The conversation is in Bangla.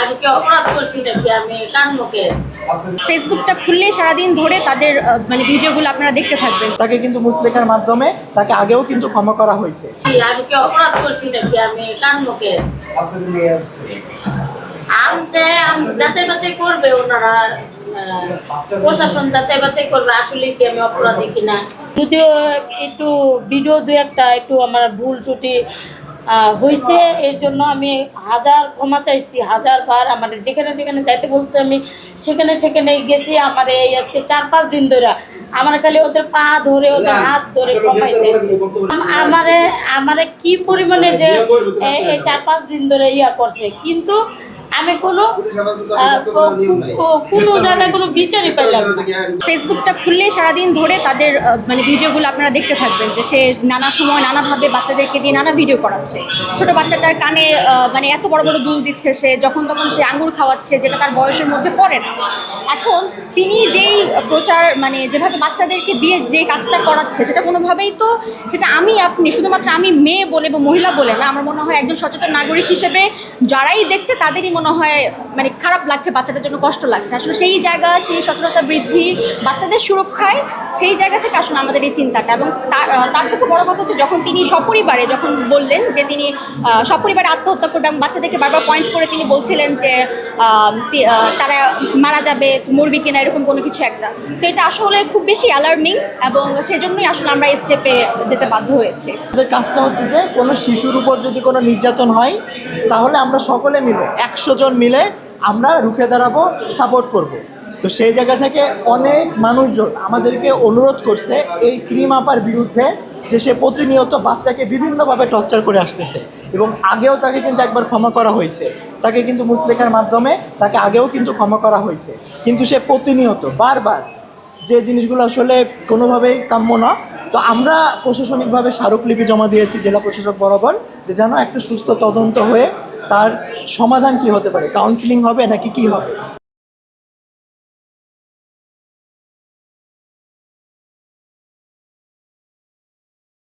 আমি কি অপরাধ করছি নাকি? আমি কান্মুখে ফেসবুকটা খুললে সারাদিন ধরে তাদের মানে ভিডিওগুলো আপনারা দেখতে থাকবেন। তাকে কিন্তু মুসলেখার মাধ্যমে তাকে আগেও কিন্তু ক্ষমা করা হয়েছে। আমি কি অপরাধ করছি নাকি? আমি কান্মুখে আমছে যাচাই বাছাই করবে ওনারা, প্রশাসন যাচাই বাছাই করবে আসলে কি আমি অপরাধী কিনা। যদিও একটু ভিডিও দু একটা একটু আমার ভুল ত্রুটি হয়েছে, এর জন্য আমি হাজার ক্ষমা চাইছি, হাজার বার। আমার যেখানে যেখানে যাইতে বলছে আমি সেখানে সেখানে গেছি। আমার এই আজকে 4-5 দিন ধরে আমার খালি ওদের পা ধরে ওদের হাত ধরে ক্ষমাই চাইছি। আমারে কি পরিমাণে যে এই 4-5 দিন ধরে করছে, কিন্তু আমি কোনো জায়গায় কোনো বিচারই পেলাম না। ফেসবুকটা খুললে সারাদিন ধরে তাদের মানে ভিডিওগুলো আপনারা দেখতে থাকবেন যে সে নানা সময় নানাভাবে বাচ্চাদেরকে দিয়ে নানা ভিডিও করাচ্ছে। ছোট বাচ্চাটার কানে মানে এত বড় বড় দুল দিচ্ছে, সে যখন তখন সে আঙ্গুর খাওয়াচ্ছে, যেটা তার বয়সের মধ্যে পড়ে না। এখন তিনি যেই প্রচার মানে যেভাবে বাচ্চাদেরকে দিয়ে যে কাজটা করাচ্ছে, সেটা কোনোভাবেই তো সেটা আপনি শুধুমাত্র আমি মেয়ে বলে বা মহিলা বলে না, আমার মনে হয় একজন সচেতন নাগরিক হিসেবে যারাই দেখছে তাদেরই মনে হয় মানে খারাপ লাগছে, বাচ্চাদের জন্য কষ্ট লাগছে। আসলে সেই জায়গা, সেই সচেতনতা বৃদ্ধি, বাচ্চাদের সুরক্ষায়, সেই জায়গা থেকে আসলে আমাদের এই চিন্তাটা। এবং তার থেকে বড় কথা হচ্ছে যখন তিনি সপরিবারে যখন বললেন যে তিনি সপরিবারে আত্মহত্যা করবে এবং বাচ্চাদেরকে বারবার পয়েন্ট করে তিনি বলছিলেন যে তারা মারা যাবে, মরবি কিনা, এরকম কোনো কিছু একটা। তো এটা আসলে খুব বেশি অ্যালার্মিং এবং সেজন্যই আসলে আমরা এই স্টেপে যেতে বাধ্য হয়েছি। আমাদের কাজটা হচ্ছে যে কোনো শিশুর উপর যদি কোনো নির্যাতন হয় তাহলে আমরা সকলে মিলে 100 জন মিলে আমরা রুখে দাঁড়াবো, সাপোর্ট করব। তো সেই জায়গা থেকে অনেক মানুষজন আমাদেরকে অনুরোধ করছে এই ক্রিম আপার বিরুদ্ধে, যে সে প্রতিনিয়ত বাচ্চাকে বিভিন্নভাবে টর্চার করে আসতেছে এবং আগেও তাকে কিন্তু একবার ক্ষমা করা হয়েছে। তাকে কিন্তু মুসলেখার মাধ্যমে তাকে আগেও কিন্তু ক্ষমা করা হয়েছে, কিন্তু সে প্রতিনিয়ত বারবার যে জিনিসগুলো আসলে কোনোভাবেই কাম্য না। তো আমরা প্রশাসনিকভাবে স্মারকলিপি জমা দিয়েছি জেলা প্রশাসক বরাবর, যে যেন একটা সুস্থ তদন্ত হয়ে তার সমাধান কি হতে পারে, কাউন্সিলিং হবে নাকি কি হবে।